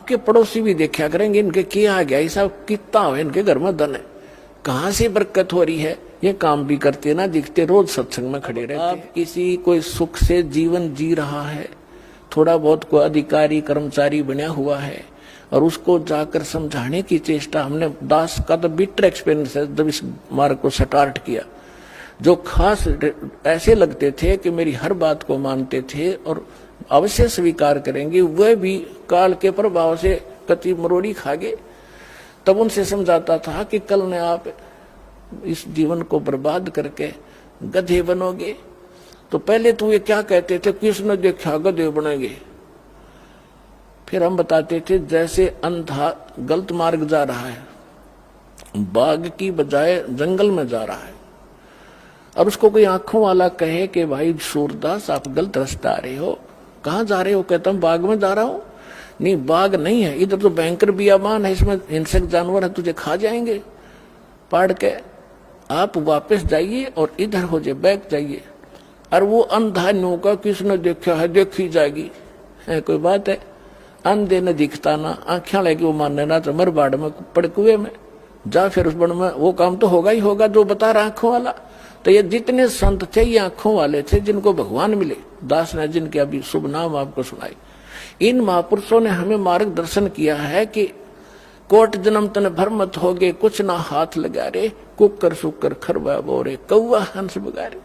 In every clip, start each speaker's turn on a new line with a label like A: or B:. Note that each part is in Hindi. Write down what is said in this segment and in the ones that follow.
A: आपके पड़ोसी भी देखा करेंगे इनके क्या आ गया, ऐसा कितना हो इनके घर में धन है, कहाँ से बरकत हो रही है। ये काम भी करते ना दिखते, रोज सत्संग में खड़े रहते। आप किसी कोई सुख से जीवन जी रहा है, थोड़ा बहुत कोई अधिकारी कर्मचारी बना हुआ है और उसको जाकर समझाने की चेष्टा, हमने दास का तो बिटर एक्सपीरियंस है जब इस मार्ग को स्टार्ट किया। जो खास ऐसे लगते थे कि मेरी हर बात को मानते थे और अवश्य स्वीकार करेंगे, वह भी काल के प्रभाव से कति मरोड़ी खा गए। तब उनसे समझाता था कि कल ने आप इस जीवन को बर्बाद करके गधे बनोगे। तो पहले तो ये क्या कहते थे, किसने देखा गधे बनेंगे। फिर हम बताते थे जैसे अंधा गलत मार्ग जा रहा है, बाघ की बजाय जंगल में जा रहा है, और उसको कोई आंखों वाला कहे कि भाई सूरदास आप गलत रास्ता आ रहे हो, कहाँ जा रहे हो, कहता हूँ बाघ में जा रहा हूँ। नहीं, बाघ नहीं है, इधर तो भयंकर बियाबान है, इसमें हिंसक जानवर है, तुझे खा जाएंगे पाड़ के। आप वापस जाइए और इधर हो जाए, बैक जाइए। और वो अंधा नो का किसने देखा है, देखी जाएगी, है कोई बात है। अंधे ने दिखता ना, आंखें लगी वो मानने ना, तो मर बाढ़ में पड़ कुएं में जा, फिर उस बड़ में वो काम तो होगा ही होगा जो बता रहा आंखों वाला। तो ये जितने संत थे ये आंखों वाले थे जिनको भगवान मिले, दास ने जिनके अभी शुभ नाम आपको सुनाए। इन महापुरुषों ने हमें मार्गदर्शन किया है कि कोट जन्म तन भर मत होगे, कुछ ना हाथ लगा रे, कुकर सुकर खरबा बोरे, कौआ हंस बगारे।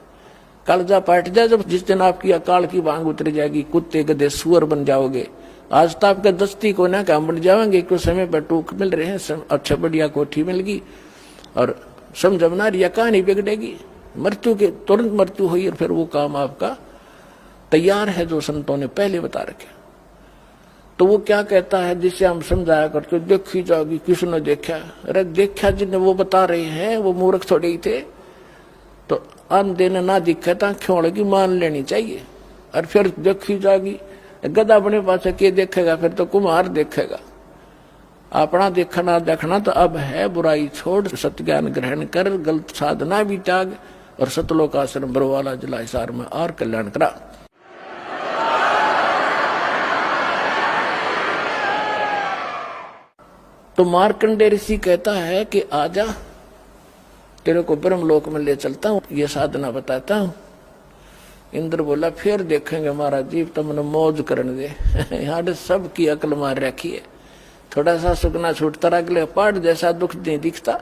A: कालजा पाट जाए जब, जिस दिन आपकी अकाल की बांग उतर जाएगी, कुत्ते गधे सुअर बन जाओगे। आज तो आपके दस्ती को ना काम बन जाएंगे, कुछ समय पर टूक मिल रहे हैं, अच्छा बढ़िया कोठी मिल गई और समझना रिया कहानी बिगड़ेगी, मृत्यु के तुरंत मृत्यु हुई और फिर वो काम आपका तैयार है जो संतों ने पहले बता रखे। तो वो क्या कहता है जिसे हम समझाया करते, देखी जाओगी किसने देखा। अरे देखा जिन्हें वो बता रहे हैं वो मूर्ख थोड़े ही थे। तो अंधे ने ना दिखा था क्यों लगी मान लेनी चाहिए। और फिर देखी जाएगी, गधा अपने पास के देखेगा, फिर तो कुम्हार देखेगा। अपना देखना देखना तो अब है, बुराई छोड़ सत्य ज्ञान ग्रहण कर, गलत साधना भी त्याग और सतलोक आश्रम बरवाला जिला हिसार में और कल्याण करा। तो मार्कंडेय ऋषि कहता है कि आजा तेरे को ब्रह्मलोक में ले चलता हूं, ये साधना बताता हूं। इंद्र बोला फिर देखेंगे महाराज जी, तुमने मौज करने दे। यहाँ सबकी अकल मार रखी है, थोड़ा सा सुगना छूटता रहा, अगले पाठ जैसा दुख नहीं दिखता।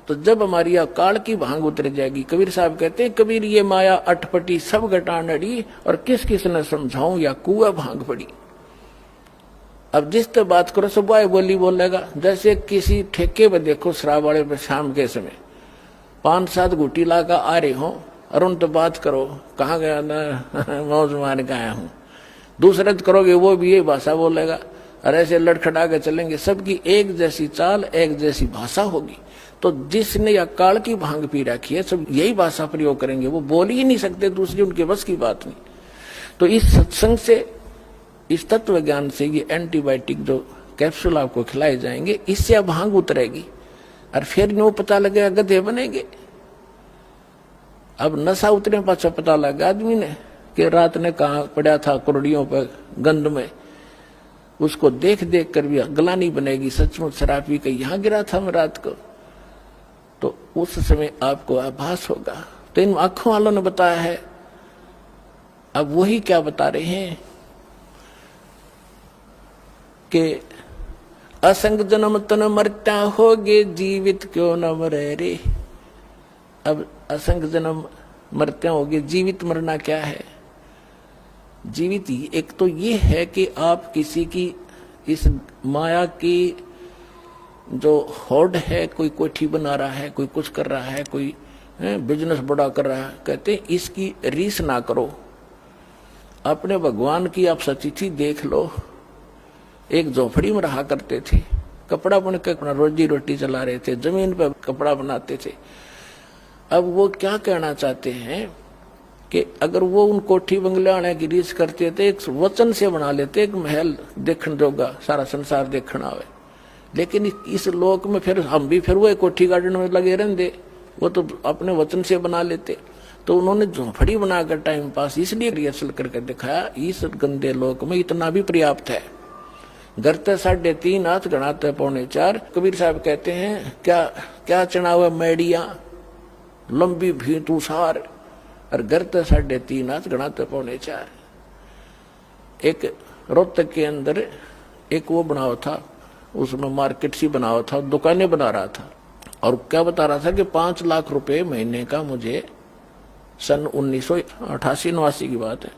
A: तो जब हमारी अकाल की भांग उतर जाएगी, कबीर साहब कहते हैं कबीर ये माया अटपटी सब घटा नड़ी, और किस किस ने समझाऊं या कुआ भांग पड़ी। अब जिस तो बात करो सब बोली बोलेगा। जैसे किसी ठेके पे देखो शराब वाले पे शाम के समय 5-7 घूटी लाकर आ रहे हो और उन तो बात करो कहाँ गया ना, मौज मार के आया हूँ। दूसरे तो करोगे वो भी यही भाषा बोलेगा और ऐसे लड़खड़ा के चलेंगे। सबकी एक जैसी चाल एक जैसी भाषा होगी। तो जिसने अकाल की भांग पी रखी है सब यही भाषा प्रयोग करेंगे, वो बोल ही नहीं सकते दूसरी, उनके बस की बात नहीं। तो इस सत्संग से, इस तत्व ज्ञान से, ये एंटीबायोटिक जो कैप्सूल आपको खिलाए जाएंगे, इससे अब भांग उतरेगी और फिर नो पता लगेगा गधे बनेंगे। अब नशा उतरे पाछा पता लगा आदमी ने कि रात ने कहा पड़ा था कुरड़ियों पर गंध में, उसको देख देख कर भी गलानी बनेगी, सचमुच शराब पी के यहाँ गिरा था मैं रात को। तो उस समय आपको आभास होगा। तो इन आंखों वालों ने बताया है। अब वही क्या बता रहे हैं कि असंग जन्म तन मरता होगे, जीवित क्यों न मरे रे। अब असंग जन्म मरते होगे, जीवित मरना क्या है। जीवित ही एक तो ये है कि आप किसी की इस माया की जो होड़ है, कोई कोठी बना रहा है, कोई कुछ कर रहा है, कोई बिजनेस बड़ा कर रहा है, कहते इसकी रीस ना करो। अपने भगवान की आप सचिथि देख लो। एक झोपड़ी में रहा करते थे, कपड़ा बुन के अपना रोजी रोटी चला रहे थे, जमीन पर कपड़ा बनाते थे। अब वो क्या कहना चाहते हैं कि अगर वो उन कोठी बंगले वाले की रीस करते थे, एक वचन से बना लेते, एक महल देखने जोगा, सारा संसार देखना आवे। लेकिन इस लोक में फिर हम भी फिर वो कोठी गार्डन में लगे रहते, वो तो अपने वचन से बना लेते। तो उन्होंने झोपड़ी बनाकर टाइम पास इसलिए रिहर्सल करके दिखाया, इस गंदे लोक में इतना भी पर्याप्त है। घर ते 3.5 हाथ गणाते 3.25। कबीर साहब कहते हैं क्या क्या चना हुआ मैडिया लंबी भी तुषार, और घर ते 3.5 हाथ गणाते 3.25। एक रोहतक के अंदर एक वो बनावा था, उसमें मार्केट सी बनावा था, दुकानें बना रहा था, और क्या बता रहा था कि 5 लाख रुपए महीने का मुझे, सन 1988-89 की बात है,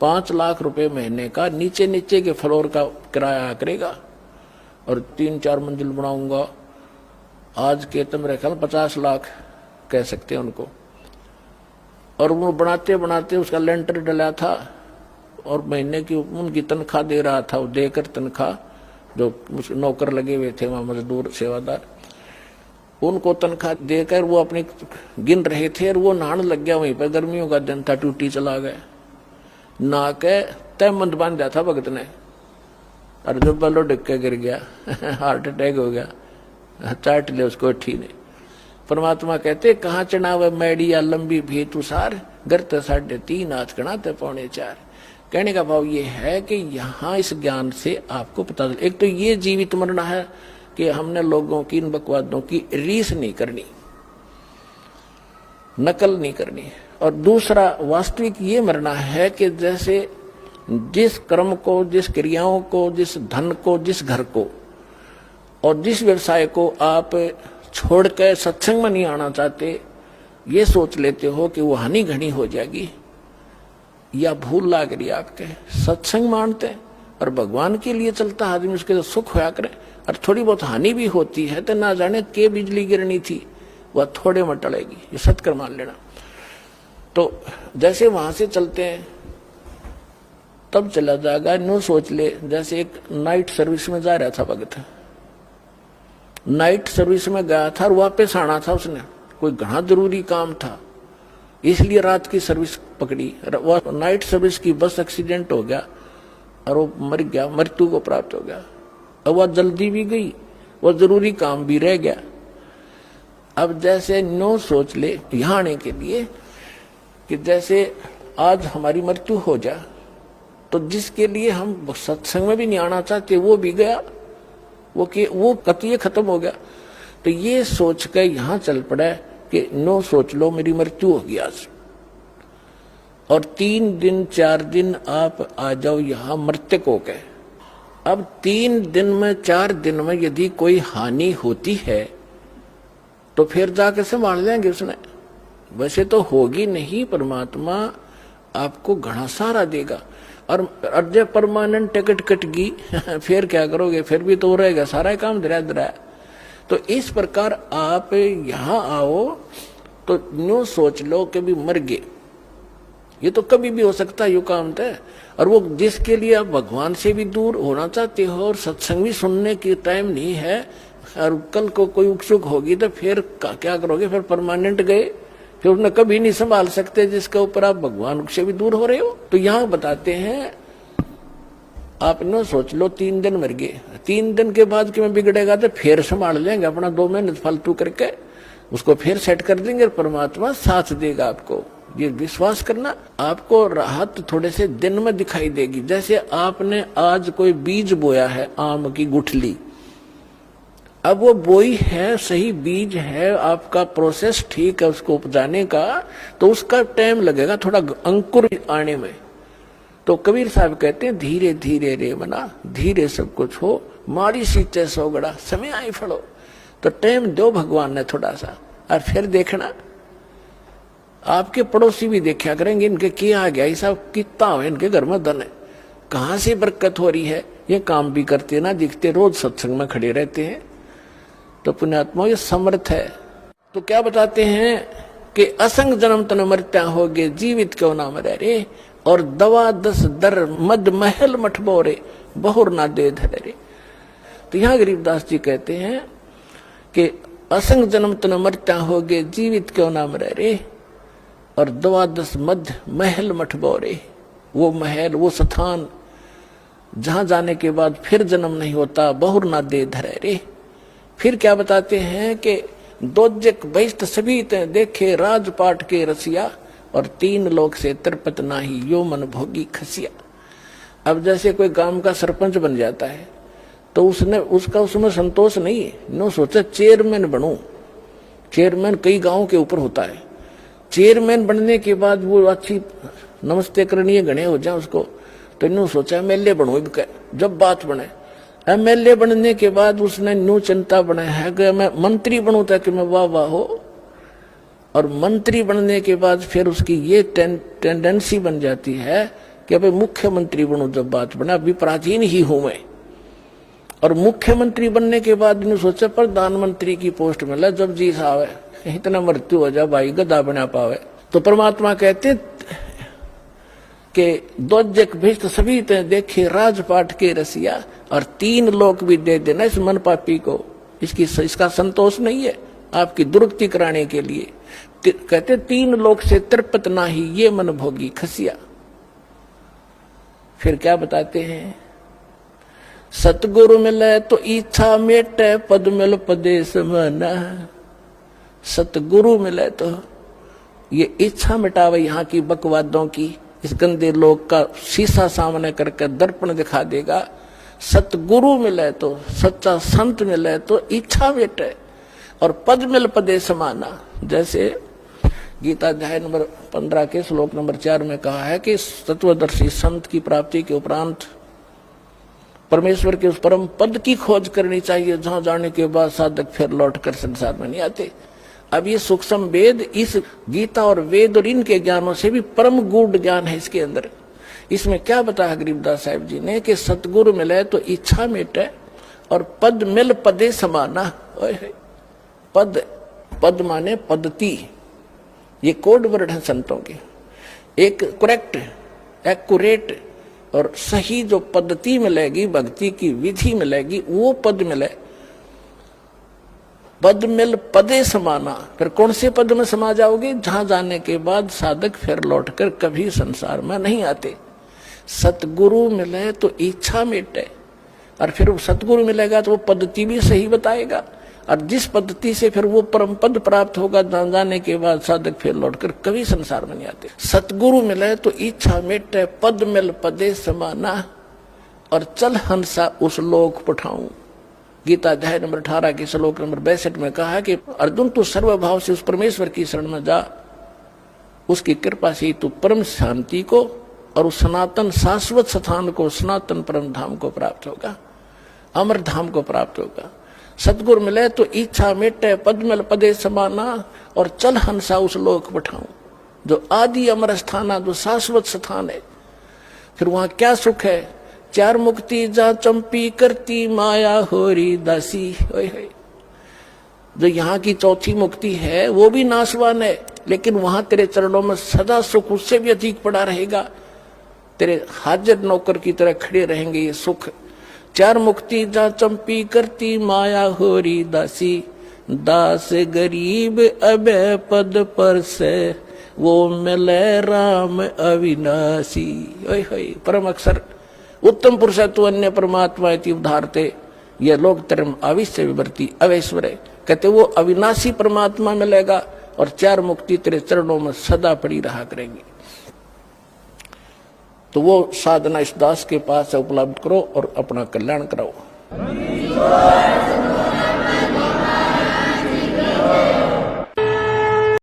A: 5 लाख रुपए महीने का नीचे नीचे के फ्लोर का किराया करेगा, और 3-4 मंजिल बनाऊंगा। आज के तो मेरे ख्याल 50 लाख कह सकते हैं उनको। और वो बनाते बनाते उसका लेंटर डला था, और महीने की उनकी तनख्वाह दे रहा था, वो देकर तनख्वाह, जो नौकर लगे हुए थे वहां मजदूर सेवादार, उनको तनख्वाह देकर वो अपनी गिन रहे थे, और वो नहाने लग गया वहीं पर। गर्मियों का दिन था, टूटी चला गया, नहा के तय मंद बांधा था भगत ने, और जब बलो डिग के गिर गया हार्ट अटैक हो गया, चाट ले उसको अठी ने। परमात्मा कहते कहाँ चढ़ा हुआ मैडिया लंबी भी तुषार, गर्त 3.5 हाथ गणाते 3.25। कहने का भाव ये है कि यहाँ इस ज्ञान से आपको पता चल, एक तो ये जीवित मरना है कि हमने लोगों की इन बकवादों की रीस नहीं करनी, नकल नहीं करनी, और दूसरा वास्तविक ये मरना है कि जैसे जिस कर्म को, जिस क्रियाओं को, जिस धन को, जिस घर को और जिस व्यवसाय को आप छोड़कर सत्संग में नहीं आना चाहते, ये सोच लेते हो कि वो हानि घनी हो जाएगी, या भूल लाग रही आपके, सत्संग मानते हैं और भगवान के लिए चलता आदमी, उसके तो सुख होया करे, और थोड़ी बहुत हानि भी होती है तो ना जाने के बिजली गिरनी थी, वह थोड़े में टलेगी, ये सत्कर मान लेना। तो जैसे वहां से चलते हैं तब चला जाएगा। नो सोच ले, जैसे एक नाइट सर्विस में जा रहा था भगत, नाइट सर्विस में गया था और वापस आना था उसने, कोई घना जरूरी काम था, इसलिए रात की सर्विस पकड़ी। नाइट सर्विस की बस एक्सीडेंट हो गया और वो मर गया, मृत्यु को प्राप्त हो गया। अब वह जल्दी भी गई, वह जरूरी काम भी रह गया। अब जैसे नो सोच ले यहां आने के लिए कि जैसे आज हमारी मृत्यु हो जाए, तो जिसके लिए हम सत्संग में भी नहीं आना चाहते वो भी गया, वो कतिये खत्म हो गया। तो ये सोच कर यहां चल पड़ा कि नो सोच लो मेरी मृत्यु होगी आज, और 3 दिन 4 दिन आप आ जाओ यहां मृतक हो गए। अब 3 दिन में 4 दिन में यदि कोई हानि होती है तो फिर जाके संभाल लेंगे उसने, वैसे तो होगी नहीं, परमात्मा आपको घना सारा देगा। और जब परमानेंट टिकट कटगी फिर क्या करोगे, फिर भी तो रहेगा सारा काम धरा। तो इस प्रकार आप यहां आओ तो न्यू सोच लो कि भी मर गए, ये तो कभी भी हो सकता है, यू काम तय। और वो जिसके लिए आप भगवान से भी दूर होना चाहते हो और सत्संग भी सुनने की टाइम नहीं है, और कल को कोई उत्सुक होगी तो फिर क्या करोगे, फिर परमानेंट गए, फिर उन्हें कभी नहीं संभाल सकते जिसके ऊपर आप भगवान से भी दूर हो रहे हो। तो यहां बताते हैं आप न सोच लो 3 दिन मर गए, 3 दिन के बाद कि मैं बिगड़ेगा तो फिर संभाल लेंगे, अपना 2 महीने फालतू करके उसको फिर सेट कर देंगे, परमात्मा साथ देगा आपको। ये विश्वास करना, आपको राहत थोड़े से दिन में दिखाई देगी। जैसे आपने आज कोई बीज बोया है, आम की गुठली, अब वो बोई है, सही बीज है, आपका प्रोसेस ठीक है उसको उपजाने का, तो उसका टाइम लगेगा थोड़ा अंकुर आने में। तो कबीर साहब कहते हैं धीरे धीरे रे मना, धीरे सब कुछ हो, मारी सींचे सोगड़ा, समय आई फड़ो। तो टाइम दो भगवान ने थोड़ा सा, और फिर देखना आपके पड़ोसी भी देखा करेंगे, इनके क्या आ गया, ऐसा कितना हो इनके घर में धन है, कहां से बरकत हो रही है, ये काम भी करते ना दिखते, रोज सत्संग में खड़े रहते हैं। तो पुण्यात्मा ये समर्थ है। तो क्या बताते हैं कि असंग जन्म तन मरत्या होगे, जीवित क्यों ना मरे रे, और दवा 10 दर मद महल मठ बोरे, बहुर ना दे धरे रे। तो यहाँ गरीबदास जी कहते हैं कि असंग जन्म तन मरत्या होगे, जीवित क्यों ना मरे रे, और दवा 10 मद महल मठ बोरे, वो महल, वो स्थान जहां जाने के बाद फिर जन्म नहीं होता, बहुर ना दे धरे रे। फिर क्या बताते हैं कि दोजक बहिष्ट सभी देखे राजपाट के रसिया, और 3 लोग से तिरपत नाही, यो मन भोगी खसिया। अब जैसे कोई गांव का सरपंच बन जाता है तो उसने उसका उसमें संतोष नहीं है। नो सोचा चेयरमैन बनूं। चेयरमैन कई गांवों के ऊपर होता है। चेयरमैन बनने के बाद वो अच्छी नमस्ते करणीय गणे हो जाए उसको, तो इन्होंने सोचा एमएलए बनू। जब बात बने एमएलए बनने के बाद उसने न्यू चिंता बनाया है कि मैं मंत्री बनूं ताकि मैं वाह वाह हो। और मंत्री बनने के बाद फिर उसकी ये टेंडेंसी बन जाती है कि भाई मुख्यमंत्री बनूं। जब बात बना अभी प्राचीन ही हूं मैं। और मुख्यमंत्री बनने के बाद इन्होंने सोचा प्रधानमंत्री की पोस्ट मिला जब जी साहब है, इतना मृत्यु हो जा भाई गदा बना पावे। तो परमात्मा कहते कि दोजक भिष्ट सभी ते देखे राजपाट के रसिया, और 3 लोक भी दे देना इस मन पापी को। इसका संतोष नहीं है आपकी दुर्गति कराने के लिए। कहते 3 लोक से तृप्त ना ही ये मन भोगी खसिया। फिर क्या बताते हैं, सतगुरु मिले तो इच्छा मेटे पद मिल पदे समाना। सतगुरु मिले तो ये इच्छा मिटावे यहाँ की बकवादों की, इस गंदे लोग का शीशा सामने करके दर्पण दिखा देगा। सतगुरु मिले तो, सच्चा संत मिले तो इच्छा मिटे और पद मिल पदे समाना। जैसे गीता अध्याय नंबर 15 के श्लोक नंबर 4 में कहा है कि तत्वदर्शी संत की प्राप्ति के उपरांत परमेश्वर के उस परम पद की खोज करनी चाहिए, जहां जाने के बाद साधक फिर लौटकर संसार में नहीं आते। अब ये सूक्ष्म वेद इस गीता और वेद और इनके ज्ञानों से भी परम गूढ़ ज्ञान है इसके अंदर। इसमें क्या बताया गरीबदास साहिब जी ने कि सतगुरु मिले तो इच्छा मिटे और पद मिल पदे समाना। पद, पद माने पद्धति, ये कोड वर्ड है संतों के। एक करेक्ट एक्यूरेट और सही जो पद्धति मिलेगी, भक्ति की विधि मिलेगी, वो पद मिले। पद मिल पदे समाना। फिर कौन से पद में समा जाओगे, जहां जाने के बाद साधक फिर लौटकर कभी संसार में नहीं आते। सतगुरु मिले तो इच्छा मिटे, और फिर वो सतगुरु मिलेगा तो वो पद्धति भी सही बताएगा, और जिस पद्धति से फिर वो परम पद प्राप्त होगा, जहां जाने के बाद साधक फिर लौटकर कभी संसार में नहीं आते। सतगुरु मिले तो इच्छा मिटे पद मिल पदे समाना, और चल हंसा उस लोक पठाऊं। गीता अध्याय नंबर 18 के श्लोक नंबर 62 में कहा है कि अर्जुन तू सर्वभाव से उस परमेश्वर की शरण में जा, उसकी कृपा से तू परम शांति को और उस सनातन शाश्वत स्थान को, सनातन परम धाम को प्राप्त होगा, अमर धाम को प्राप्त होगा। सतगुरु मिले तो इच्छा मिटे पद मिल पदे समाना, और चल हंसा उस लोक पठाऊं, जो आदि अमर स्थान, जो शाश्वत स्थान है। फिर वहां क्या सुख है, 4 मुक्ति जा चंपी करती माया होरी दासी। जो यहाँ की चौथी मुक्ति है वो भी नाशवान है, लेकिन वहां तेरे चरणों में सदा सुख उससे भी अधिक पड़ा रहेगा। तेरे हाजिर नौकर की तरह खड़े रहेंगे ये सुख। 4 मुक्ति जा चंपी करती माया होरी दासी, दास गरीब अबे पद पर से वो मिले राम अविनाशी। परम अक्षर उत्तम पुरुष तो अन्य परमात्मा इति उद्धारते, ये लोग term अविश्य विवर्ती अवैश्वर है। कहते वो अविनाशी परमात्मा मिलेगा, और 4 मुक्ति तेरे चरणों में सदा पड़ी रहा करेंगी। तो वो साधना इस दास के पास उपलब्ध करो और अपना कल्याण कराओ।